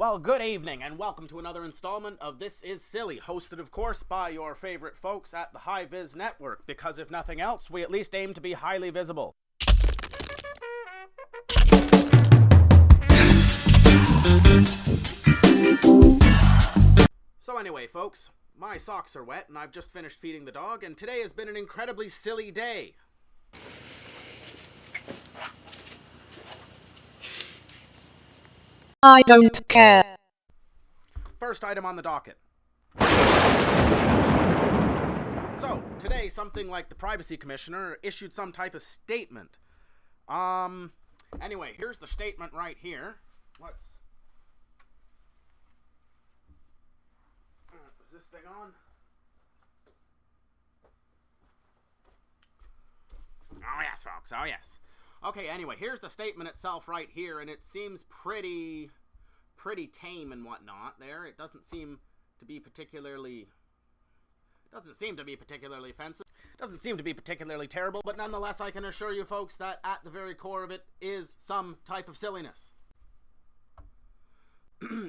Well, good evening, and welcome to another installment of This Is Silly, hosted, of course, by your favorite folks at the High-Vis Network, because if nothing else, we at least aim to be highly visible. So anyway, folks, my socks are wet, and I've just finished feeding the dog, and today has been an incredibly silly day. I don't care. First item on the docket. So, today, something like the Privacy Commissioner issued some type of statement. Anyway, here's the statement right here. Is this thing on? Oh yes, folks, oh yes. Okay, anyway, here's the statement itself right here, and it seems pretty tame and whatnot there. It doesn't seem to be particularly offensive. It doesn't seem to be particularly terrible, but nonetheless, I can assure you folks that at the very core of it is some type of silliness.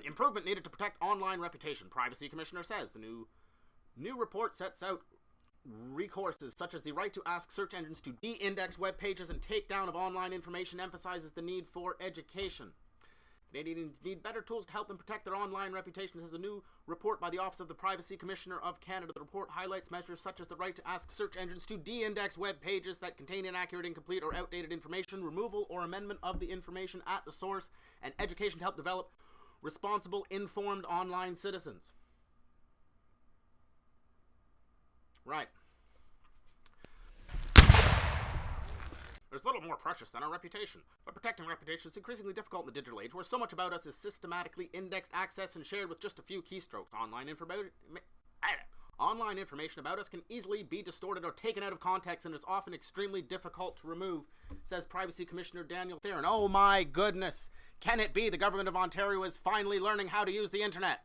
Improvement needed to protect online reputation, Privacy Commissioner says. The new report sets out recourses such as the right to ask search engines to de-index web pages and take down of online information, emphasizes the need for education. Canadians need better tools to help them protect their online reputation, says a new report by the Office of the Privacy Commissioner of Canada. The report highlights measures such as the right to ask search engines to de-index web pages that contain inaccurate, incomplete, or outdated information, removal or amendment of the information at the source, and education to help develop responsible, informed online citizens. Right. There's little more precious than our reputation, but protecting reputation is increasingly difficult in the digital age, where so much about us is systematically indexed, accessed, and shared with just a few keystrokes. Online information about us can easily be distorted or taken out of context, and is often extremely difficult to remove, says Privacy Commissioner Daniel Theron. Oh my goodness! Can it be the government of Ontario is finally learning how to use the internet?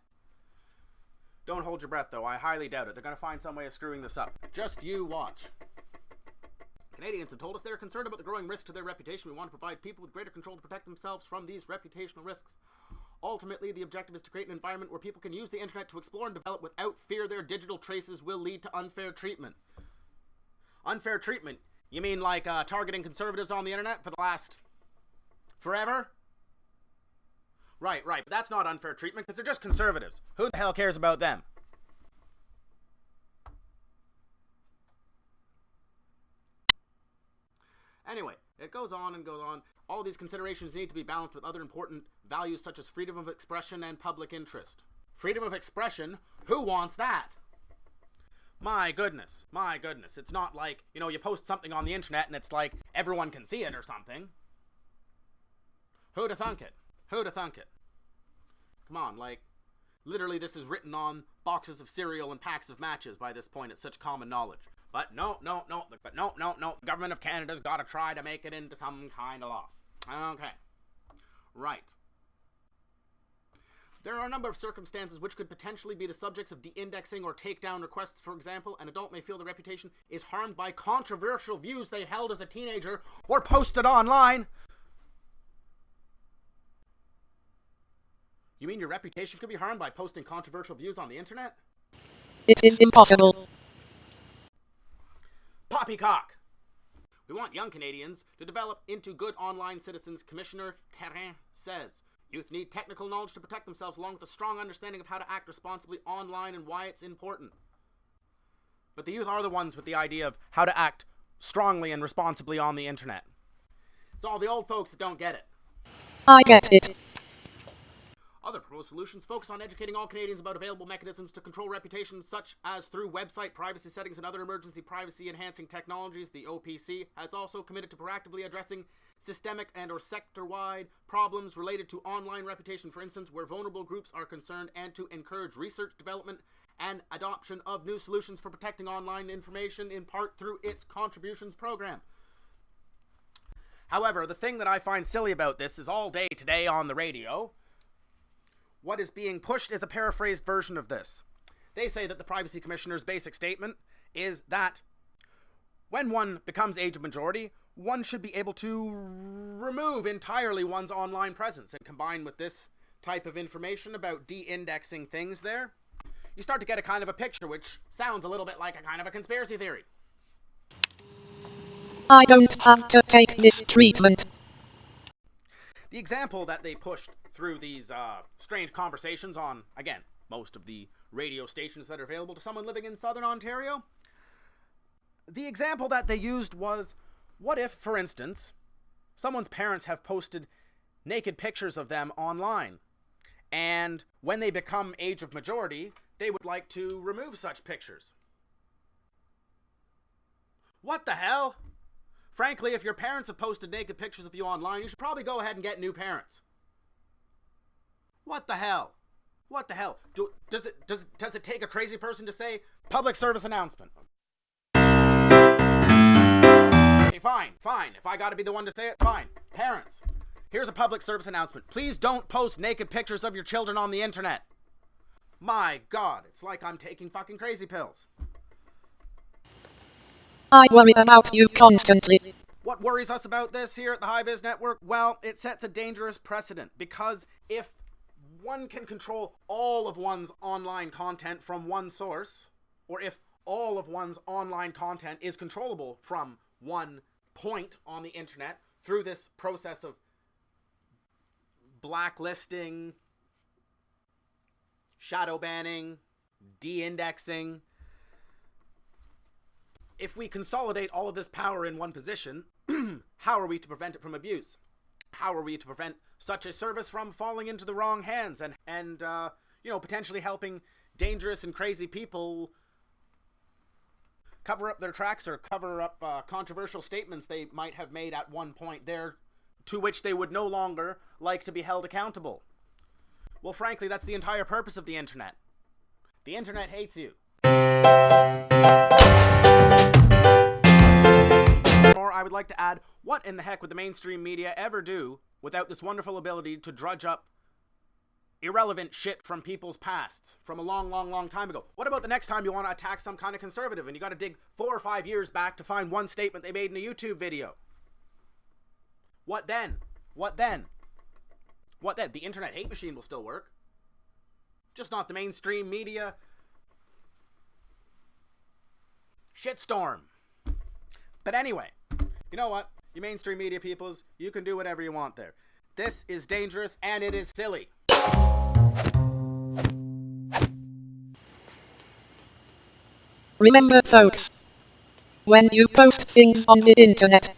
Don't hold your breath, though. I highly doubt it. They're going to find some way of screwing this up. Just you watch. Canadians have told us they're concerned about the growing risk to their reputation. We want to provide people with greater control to protect themselves from these reputational risks. Ultimately, the objective is to create an environment where people can use the internet to explore and develop without fear their digital traces will lead to unfair treatment. Unfair treatment? You mean like targeting conservatives on the internet for the last forever? Right, but that's not unfair treatment because they're just conservatives. Who the hell cares about them? Anyway, it goes on and goes on. All these considerations need to be balanced with other important values such as freedom of expression and public interest. Freedom of expression? Who wants that? My goodness. It's not like, you post something on the internet and it's like everyone can see it or something. Who'da thunk it? Come on, literally this is written on boxes of cereal and packs of matches by this point. It's such common knowledge. But no. The government of Canada's got to try to make it into some kind of law. Okay. Right. There are a number of circumstances which could potentially be the subjects of de-indexing or takedown requests. For example, an adult may feel their reputation is harmed by controversial views they held as a teenager or posted online. You mean your reputation could be harmed by posting controversial views on the internet? It is impossible. Poppycock! We want young Canadians to develop into good online citizens, Commissioner Theron says. Youth need technical knowledge to protect themselves along with a strong understanding of how to act responsibly online and why it's important. But the youth are the ones with the idea of how to act strongly and responsibly on the internet. It's all the old folks that don't get it. I get it. Other proposed solutions focus on educating all Canadians about available mechanisms to control reputation, such as through website privacy settings and other emergency privacy-enhancing technologies. The OPC has also committed to proactively addressing systemic and/or sector-wide problems related to online reputation, for instance, where vulnerable groups are concerned, and to encourage research, development, and adoption of new solutions for protecting online information, in part through its contributions program. However, the thing that I find silly about this is all day today on the radio, what is being pushed is a paraphrased version of this. They say that the Privacy Commissioner's basic statement is that when one becomes age of majority, one should be able to remove entirely one's online presence. And combined with this, type of information about de-indexing things there, you start to get a kind of a picture which sounds a little bit like a kind of a conspiracy theory. I don't have to take this treatment. The example that they pushed through these strange conversations on, again, most of the radio stations that are available to someone living in southern Ontario, the example that they used was, what if, for instance, someone's parents have posted naked pictures of them online, and when they become age of majority, they would like to remove such pictures? What the hell? Frankly, if your parents have posted naked pictures of you online, you should probably go ahead and get new parents. What the hell? What the hell? Does it take a crazy person to say, public service announcement? Okay, fine. If I gotta be the one to say it, fine. Parents, here's a public service announcement. Please don't post naked pictures of your children on the internet. My God, it's like I'm taking fucking crazy pills. I worry about you constantly. What worries us about this here at the High Biz Network? Well, it sets a dangerous precedent, because if one can control all of one's online content from one source, or if all of one's online content is controllable from one point on the internet through this process of blacklisting, shadow banning, de-indexing, if we consolidate all of this power in one position, how are we to prevent it from abuse? How are we to prevent such a service from falling into the wrong hands and potentially helping dangerous and crazy people cover up their tracks or cover up controversial statements they might have made at one point there, to which they would no longer like to be held accountable? Well, frankly, that's the entire purpose of the internet. The internet hates you. Or I would like to add, what in the heck would the mainstream media ever do without this wonderful ability to drudge up irrelevant shit from people's pasts from a long time ago? What about the next time you want to attack some kind of conservative and you got to dig 4 or 5 years back to find one statement they made in a YouTube video? What then? What then? What then? The internet hate machine will still work. Just not the mainstream media shitstorm. But anyway, you know what? You mainstream media peoples, you can do whatever you want there. This is dangerous and it is silly. Remember, folks, when you post things on the internet,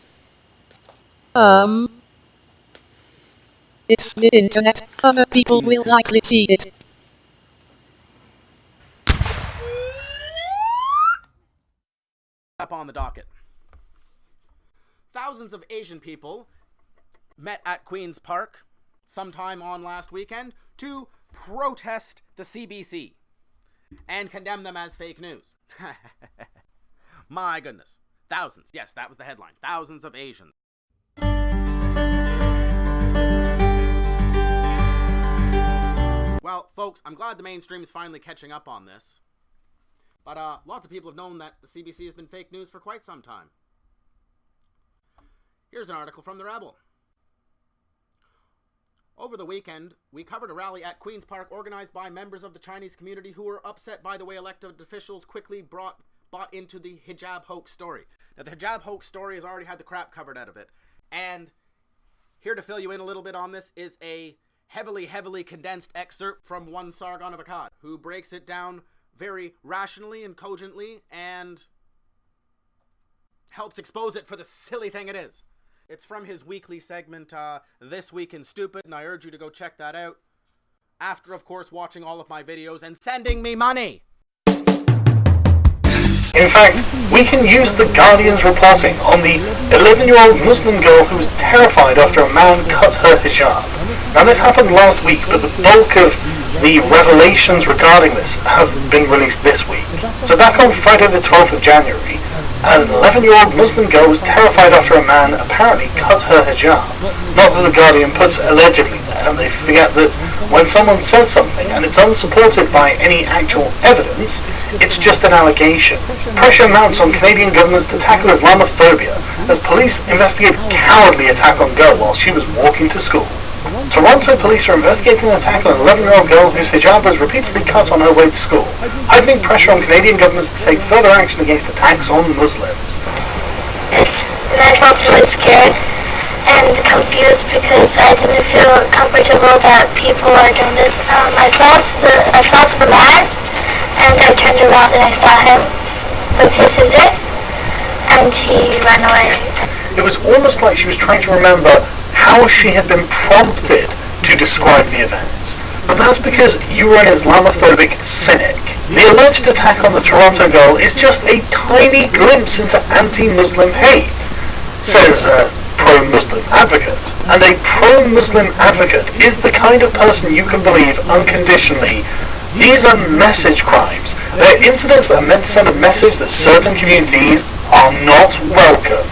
it's the internet, other people will likely see it. Up on the docket. Thousands of Asian people met at Queen's Park sometime on last weekend to protest the CBC and condemn them as fake news. My goodness. Thousands. Yes, that was the headline. Thousands of Asians. Well, folks, I'm glad the mainstream is finally catching up on this. But lots of people have known that the CBC has been fake news for quite some time. Here's an article from The Rebel. Over the weekend, we covered a rally at Queen's Park organized by members of the Chinese community who were upset by the way elected officials quickly bought into the hijab hoax story. Now, the hijab hoax story has already had the crap covered out of it. And here to fill you in a little bit on this is a heavily condensed excerpt from one Sargon of Akkad, who breaks it down very rationally and cogently and helps expose it for the silly thing it is. It's from his weekly segment, This Week in Stupid, and I urge you to go check that out. After, of course, watching all of my videos and sending me money. In fact, we can use The Guardian's reporting on the 11-year-old Muslim girl who was terrified after a man cut her hijab. Now, this happened last week, but the bulk of the revelations regarding this have been released this week. So back on Friday the 12th of January, an 11-year-old Muslim girl was terrified after a man apparently cut her hijab. Not that The Guardian puts allegedly there, and they forget that when someone says something and it's unsupported by any actual evidence, it's just an allegation. Pressure mounts on Canadian governments to tackle Islamophobia as police investigate cowardly attack on girl while she was walking to school. Toronto police are investigating an attack on an 11-year-old girl whose hijab was repeatedly cut on her way to school, heightening pressure on Canadian governments to take further action against attacks on Muslims. I felt really scared and confused because I didn't feel comfortable that people are doing this. I fell to the mat, and I turned around and I saw him with his scissors, and he ran away. It was almost like she was trying to remember how she had been prompted to describe the events. But that's because you were an Islamophobic cynic. The alleged attack on the Toronto girl is just a tiny glimpse into anti-Muslim hate, says a pro-Muslim advocate. And a pro-Muslim advocate is the kind of person you can believe unconditionally. These are message crimes. They're incidents that are meant to send a message that certain communities are not welcome.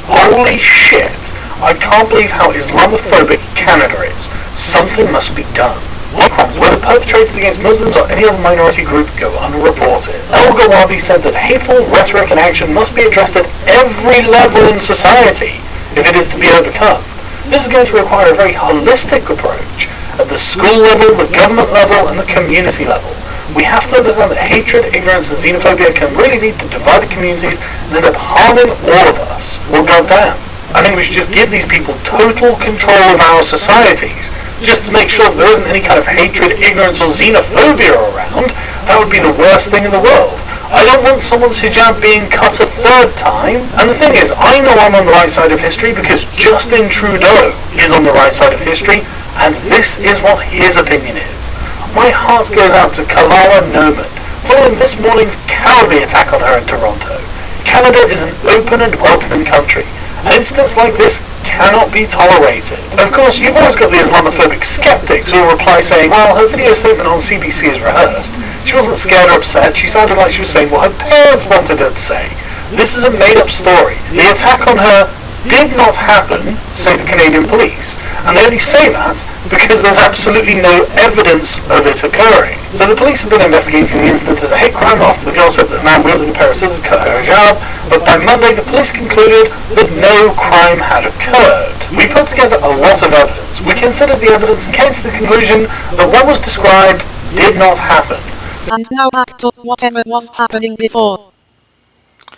Holy shit! I can't believe how Islamophobic Canada is. Something must be done. War crimes, whether perpetrated against Muslims or any other minority group, go unreported. El Gawabi said that hateful rhetoric and action must be addressed at every level in society if it is to be overcome. This is going to require a very holistic approach at the school level, the government level, and the community level. We have to understand that hatred, ignorance, and xenophobia can really lead to divided communities and end up harming all of us. Well, goddamn. I think we should just give these people total control of our societies, just to make sure that there isn't any kind of hatred, ignorance, or xenophobia around. That would be the worst thing in the world. I don't want someone's hijab being cut a third time. And the thing is, I know I'm on the right side of history because Justin Trudeau is on the right side of history, and this is what his opinion is. My heart goes out to Kalala Noman, following this morning's cowardly attack on her in Toronto. Canada is an open and welcoming country. Incidents like this cannot be tolerated. Of course, you've always got the Islamophobic skeptics who will reply saying, well, her video statement on CBC is rehearsed. She wasn't scared or upset. She sounded like she was saying what her parents wanted her to say. This is a made-up story. The attack on her did not happen, say the Canadian police. And they only say that because there's absolutely no evidence of it occurring. So the police have been investigating the incident as a hate crime after the girl said that a man wielding a pair of scissors cut her hijab, but by Monday the police concluded that no crime had occurred. We put together a lot of evidence. We considered the evidence and came to the conclusion that what was described did not happen. And now back to whatever was happening before.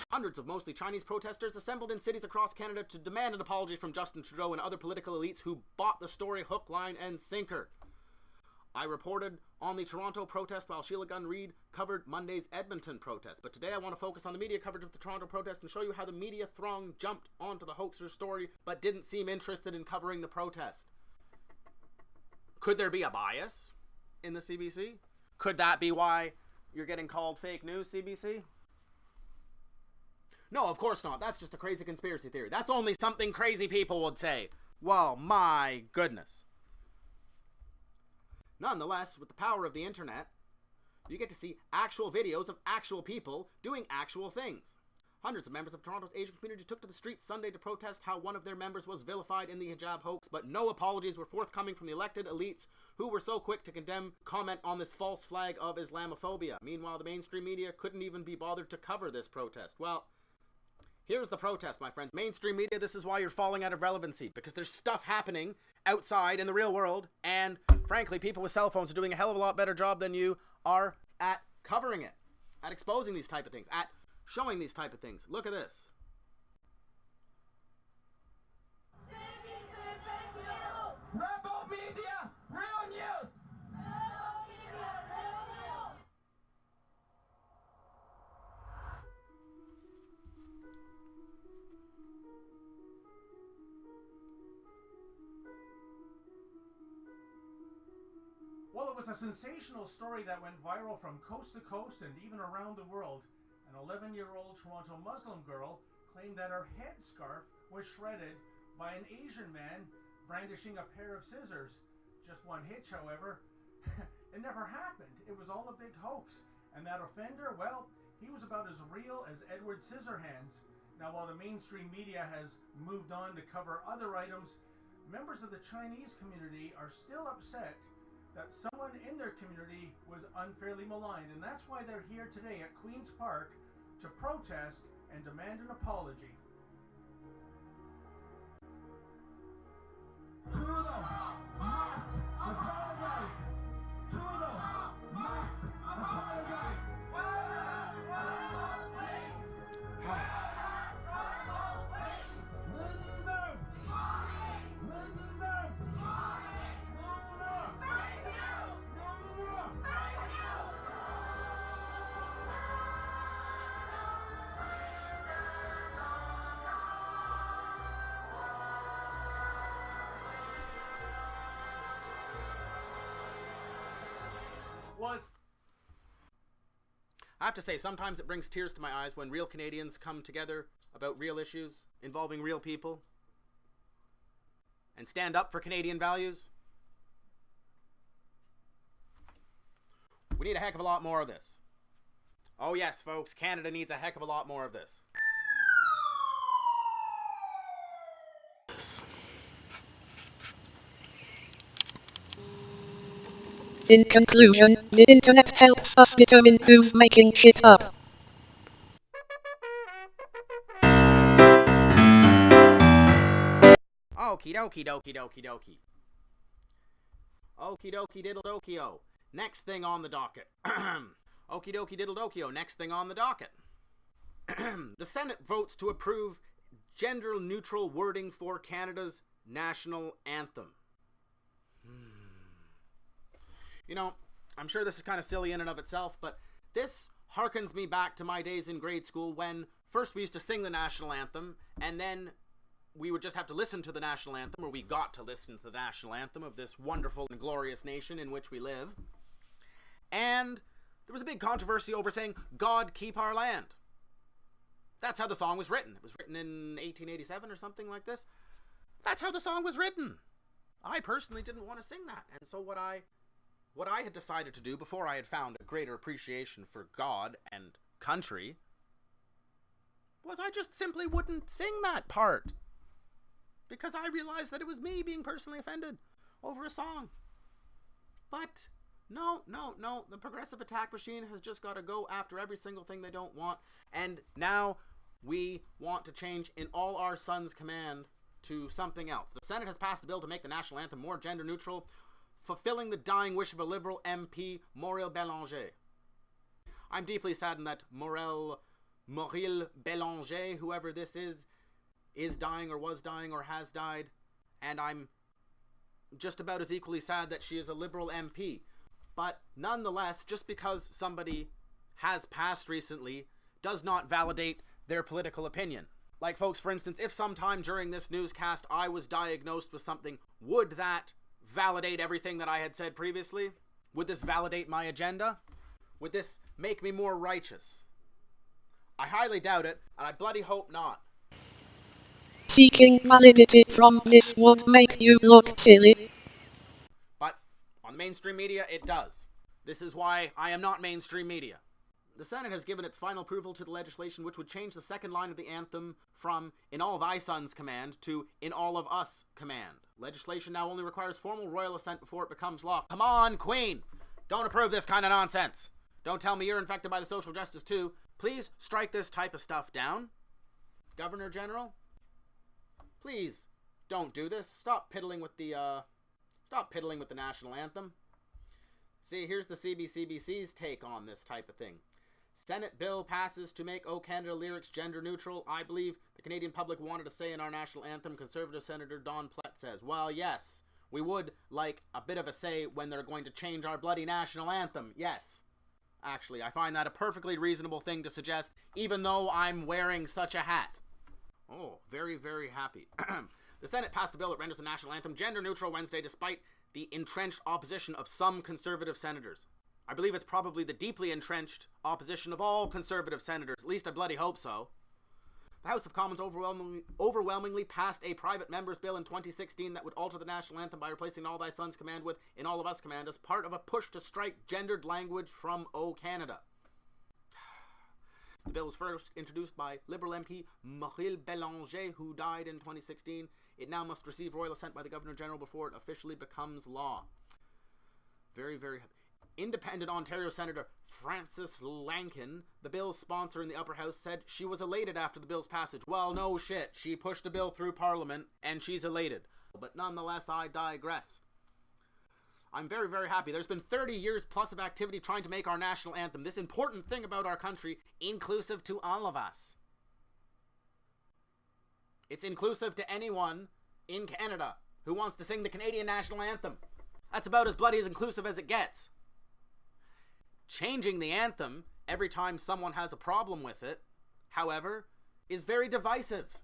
Hundreds of mostly Chinese protesters assembled in cities across Canada to demand an apology from Justin Trudeau and other political elites who bought the story hook, line, and sinker. I reported on the Toronto protest while Sheila Gunn-Reid covered Monday's Edmonton protest. But today I want to focus on the media coverage of the Toronto protest and show you how the media throng jumped onto the hoaxer story but didn't seem interested in covering the protest. Could there be a bias in the CBC? Could that be why you're getting called fake news, CBC? No, of course not. That's just a crazy conspiracy theory. That's only something crazy people would say. Well, my goodness. Nonetheless, with the power of the internet, you get to see actual videos of actual people doing actual things. Hundreds of members of Toronto's Asian community took to the streets Sunday to protest how one of their members was vilified in the hijab hoax, but no apologies were forthcoming from the elected elites who were so quick to condemn comment on this false flag of Islamophobia. Meanwhile, the mainstream media couldn't even be bothered to cover this protest. Well, here's the protest, my friends. Mainstream media, this is why you're falling out of relevancy, because there's stuff happening outside in the real world, and frankly, people with cell phones are doing a hell of a lot better job than you are at covering it, at exposing these type of things, at showing these type of things. Look at this. Rebel Media, real news! Well, it was a sensational story that went viral from coast to coast and even around the world. An 11-year-old Toronto Muslim girl claimed that her headscarf was shredded by an Asian man brandishing a pair of scissors. Just one hitch, however. It never happened. It was all a big hoax. And that offender, well, he was about as real as Edward Scissorhands. Now, while the mainstream media has moved on to cover other items, members of the Chinese community are still upset that someone in their community was unfairly maligned, and that's why they're here today at Queen's Park to protest and demand an apology. To the was... I have to say, sometimes it brings tears to my eyes when real Canadians come together about real issues involving real people and stand up for Canadian values. We need a heck of a lot more of this. Oh yes, folks, Canada needs a heck of a lot more of this. In conclusion, the internet helps us determine who's making shit up. Okie dokie dokie dokie dokie. Okie dokie diddle dokio. Next thing on the docket. Okie dokie diddle dokio. Next thing on the docket. The Senate votes to approve gender-neutral wording for Canada's national anthem. You know, I'm sure this is kind of silly in and of itself, but this harkens me back to my days in grade school when first we used to sing the national anthem, and then we would just have to listen to the national anthem, or we got to listen to the national anthem of this wonderful and glorious nation in which we live. And there was a big controversy over saying, "God keep our land." That's how the song was written. It was written in 1887 or something like this. That's how the song was written. I personally didn't want to sing that. And so what I had decided to do before I had found a greater appreciation for God and country was I just simply wouldn't sing that part. Because I realized that it was me being personally offended over a song. But no. The progressive attack machine has just got to go after every single thing they don't want. And now we want to change in all our sons' command to something else. The Senate has passed a bill to make the national anthem more gender neutral, fulfilling the dying wish of a Liberal MP, Maurice Bélanger. I'm deeply saddened that Maurice Bélanger, whoever this is dying or was dying or has died, and I'm just about as equally sad that she is a Liberal MP. But nonetheless, just because somebody has passed recently does not validate their political opinion. Like, folks, for instance, if sometime during this newscast I was diagnosed with something, would that validate everything that I had said previously? Would this validate my agenda? Would this make me more righteous? I highly doubt it, and I bloody hope not. Seeking validity from this would make you look silly. But on mainstream media, it does. This is why I am not mainstream media. The Senate has given its final approval to the legislation which would change the second line of the anthem from "in all thy sons" command to "in all of us" command. Legislation now only requires formal royal assent before it becomes law. Come on, Queen! Don't approve this kind of nonsense. Don't tell me you're infected by the social justice too. Please strike this type of stuff down. Governor General, please don't do this. Stop piddling with the national anthem. See, here's the CBCBC's take on this type of thing. Senate bill passes to make O Canada lyrics gender neutral. I believe the Canadian public wanted a say in our national anthem. Conservative Senator Don Plett says, well, yes, we would like a bit of a say when they're going to change our bloody national anthem. Yes. Actually, I find that a perfectly reasonable thing to suggest, even though I'm wearing such a hat. Oh, very, very happy. The Senate passed a bill that renders the national anthem gender neutral Wednesday despite the entrenched opposition of some conservative senators. I believe it's probably the deeply entrenched opposition of all conservative senators. At least I bloody hope so. The House of Commons overwhelmingly passed a private member's bill in 2016 that would alter the national anthem by replacing "all thy sons" command with "in all of us" command as part of a push to strike gendered language from O Canada. The bill was first introduced by Liberal MP Maurice Bélanger, who died in 2016. It now must receive royal assent by the Governor General before it officially becomes law. Very, very happy. Independent Ontario Senator Frances Lankin, the bill's sponsor in the upper house, said she was elated after the bill's passage. Well, no shit. She pushed a bill through Parliament, and she's elated. But nonetheless, I digress. I'm very, very happy. There's been 30 years plus of activity trying to make our national anthem, this important thing about our country, inclusive to all of us. It's inclusive to anyone in Canada who wants to sing the Canadian national anthem. That's about as bloody as inclusive as it gets. Changing the anthem every time someone has a problem with it, however, is very divisive.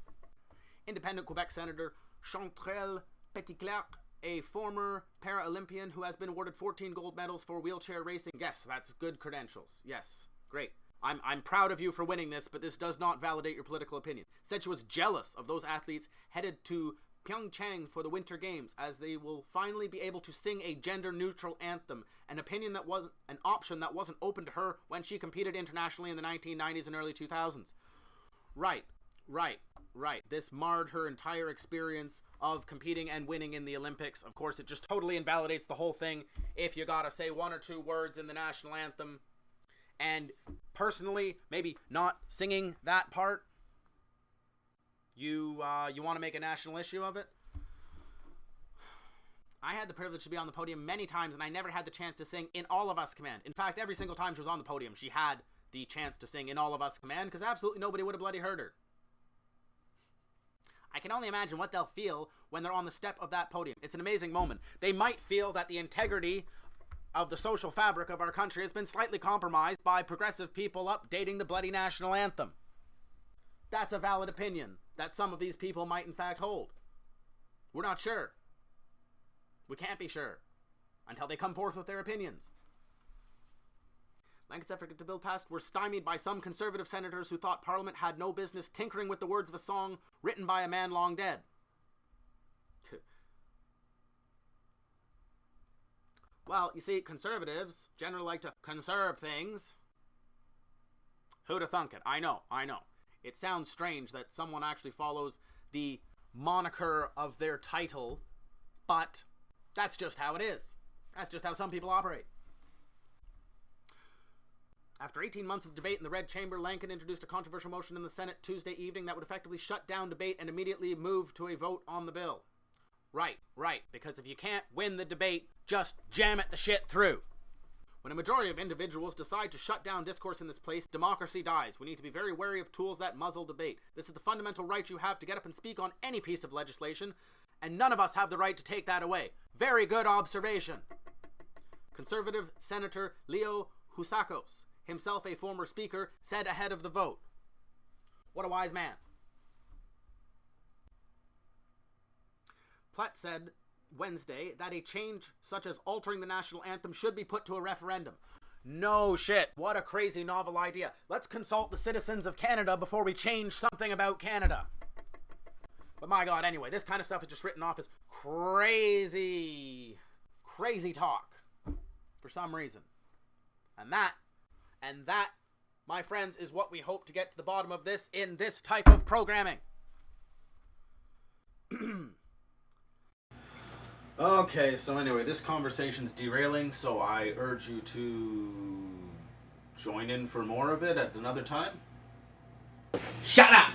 Independent Quebec Senator Chantal Petitclerc a former para-Olympian who has been awarded 14 gold medals for wheelchair racing. Yes, that's good credentials. Yes, great. I'm proud of you for winning this, but this does not validate your political opinion. Said she was jealous of those athletes headed to Pyeongchang for the Winter Games, as they will finally be able to sing a gender-neutral anthem, an option that wasn't open to her when she competed internationally in the 1990s and early 2000s. Right. This marred her entire experience of competing and winning in the Olympics. Of course, it just totally invalidates the whole thing if you gotta say one or two words in the national anthem. And personally, maybe not singing that part. You want to make a national issue of it? I had the privilege to be on the podium many times, and I never had the chance to sing In All of Us Command. In fact, every single time she was on the podium, she had the chance to sing In All of Us Command, because absolutely nobody would have bloody heard her. I can only imagine what they'll feel when they're on the step of that podium. It's an amazing moment. They might feel that the integrity of the social fabric of our country has been slightly compromised by progressive people updating the bloody national anthem. That's a valid opinion that some of these people might in fact hold. We're not sure. We can't be sure until they come forth with their opinions. Lancaster's efforts to bill passed were stymied by some conservative senators who thought Parliament had no business tinkering with the words of a song written by a man long dead. Well, you see, conservatives generally like to conserve things. Who'da thunk it? I know. It sounds strange that someone actually follows the moniker of their title, but that's just how it is. That's just how some people operate. After 18 months of debate in the Red Chamber, Lankin introduced a controversial motion in the Senate Tuesday evening that would effectively shut down debate and immediately move to a vote on the bill. Right, because if you can't win the debate, just jam it the shit through. When a majority of individuals decide to shut down discourse in this place, democracy dies. We need to be very wary of tools that muzzle debate. This is the fundamental right you have to get up and speak on any piece of legislation, and none of us have the right to take that away. Very good observation. Conservative Senator Leo Housakos, himself a former speaker, said ahead of the vote. What a wise man. Platt said Wednesday that a change such as altering the national anthem should be put to a referendum. No shit. What a crazy novel idea. Let's consult the citizens of Canada before we change something about Canada. But my God, anyway, this kind of stuff is just written off as crazy talk for some reason. And that, my friends, is what we hope to get to the bottom of this in this type of programming. Okay, so anyway, this conversation's derailing, so I urge you to join in for more of it at another time. Shut up!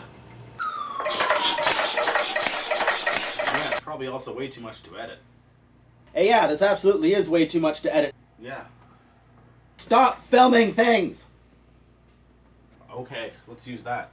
Yeah, it's probably also way too much to edit. Hey, yeah, this absolutely is way too much to edit. Yeah. Stop filming things! Okay, let's use that.